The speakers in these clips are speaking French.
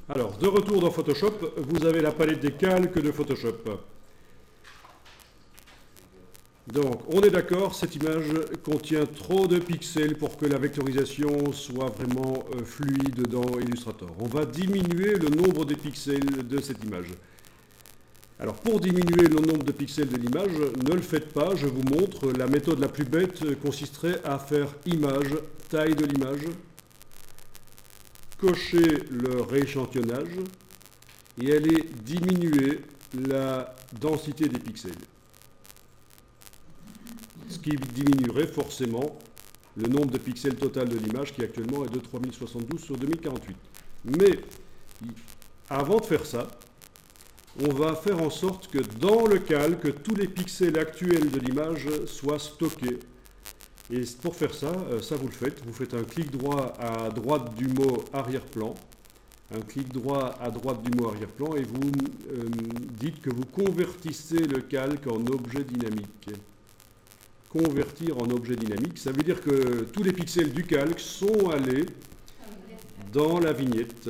Alors, de retour dans Photoshop, vous avez la palette des calques de Photoshop. Donc, on est d'accord, cette image contient trop de pixels pour que la vectorisation soit vraiment fluide dans Illustrator. On va diminuer le nombre de pixels de cette image. Alors, pour diminuer le nombre de pixels de l'image, ne le faites pas, je vous montre. La méthode la plus bête consisterait à faire image, taille de l'image, cocher le rééchantillonnage et aller diminuer la densité des pixels. Ce qui diminuerait forcément le nombre de pixels total de l'image qui actuellement est de 3072 sur 2048. Mais avant de faire ça, on va faire en sorte que dans le calque, tous les pixels actuels de l'image soient stockés. Et pour faire ça, ça vous le faites. Vous faites un clic droit à droite du mot arrière-plan, un clic droit à droite du mot arrière-plan et vous dites que vous convertissez le calque en objet dynamique. Convertir en objet dynamique, ça veut dire que tous les pixels du calque sont allés dans la vignette.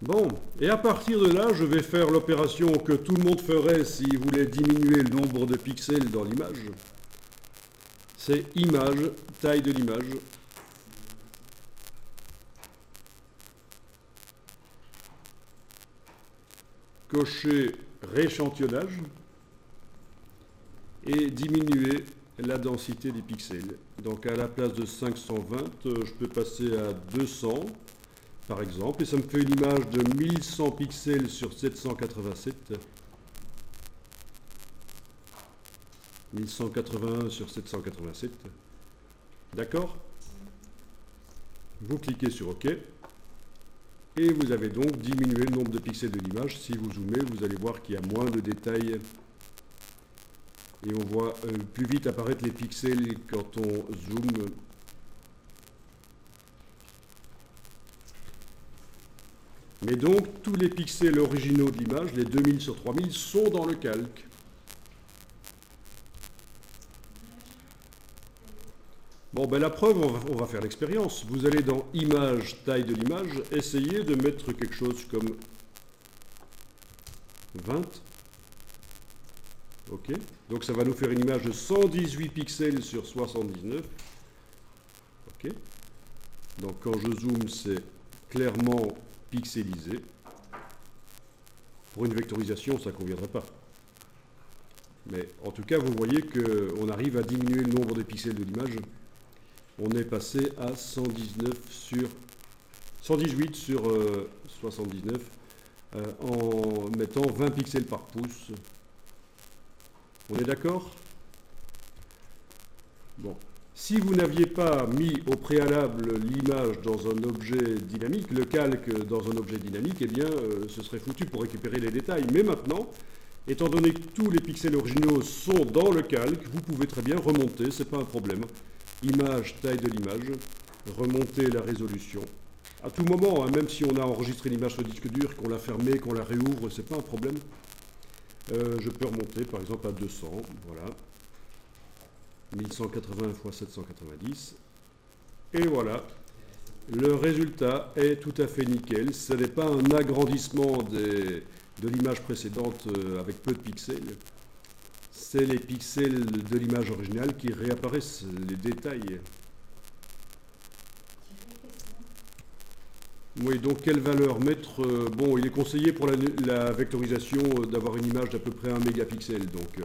Bon, et à partir de là, je vais faire l'opération que tout le monde ferait s'il voulait diminuer le nombre de pixels dans l'image. C'est image, taille de l'image. Cocher rééchantillonnage et diminuer la densité des pixels. Donc à la place de 520, je peux passer à 200 par exemple, et ça me fait une image de 1100 pixels sur 787. 1181 sur 787. D'accord? Vous cliquez sur OK. Et vous avez donc diminué le nombre de pixels de l'image. Si vous zoomez, vous allez voir qu'il y a moins de détails. Et on voit plus vite apparaître les pixels quand on zoome. Mais donc, tous les pixels originaux de l'image, les 2000 sur 3000, sont dans le calque. Bon, ben la preuve, on va faire l'expérience. Vous allez dans Image, taille de l'image, essayez de mettre quelque chose comme 20. OK. Donc ça va nous faire une image de 118 pixels sur 79. OK. Donc quand je zoome, c'est clairement pixelisé. Pour une vectorisation, ça ne conviendrait pas. Mais en tout cas, vous voyez qu'on arrive à diminuer le nombre de pixels de l'image. On est passé à 118 sur 79 en mettant 20 pixels par pouce. On est d'accord? Bon. Si vous n'aviez pas mis au préalable l'image dans un objet dynamique, le calque dans un objet dynamique, eh bien, ce serait foutu pour récupérer les détails. Mais maintenant, étant donné que tous les pixels originaux sont dans le calque, vous pouvez très bien remonter, ce n'est pas un problème. Image, taille de l'image, remonter la résolution. À tout moment, hein, même si on a enregistré l'image sur le disque dur, qu'on l'a fermée, qu'on la réouvre, ce n'est pas un problème. Je peux remonter par exemple à 200, voilà. 1180 x 790. Et voilà. Le résultat est tout à fait nickel. Ce n'est pas un agrandissement de l'image précédente avec peu de pixels. C'est les pixels de l'image originale qui réapparaissent, les détails. Oui, donc quelle valeur mettre? Bon, il est conseillé pour la vectorisation d'avoir une image d'à peu près 1 mégapixel. Donc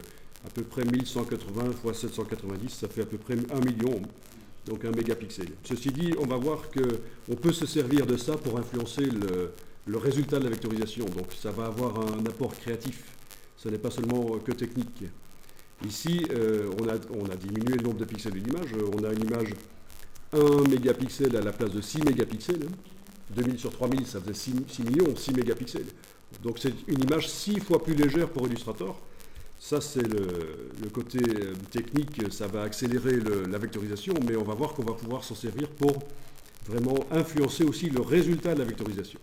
à peu près 1180 x 790, ça fait à peu près 1 million, donc 1 mégapixel. Ceci dit, on va voir qu'on peut se servir de ça pour influencer le résultat de la vectorisation. Donc ça va avoir un apport créatif. Ce n'est pas seulement que technique. Ici, on a diminué le nombre de pixels de l'image. On a une image 1 mégapixel à la place de 6 mégapixels. 2000 sur 3000, ça faisait 6 millions, 6 mégapixels. Donc c'est une image 6 fois plus légère pour Illustrator. Ça, c'est le côté technique, ça va accélérer la vectorisation, mais on va voir qu'on va pouvoir s'en servir pour vraiment influencer aussi le résultat de la vectorisation.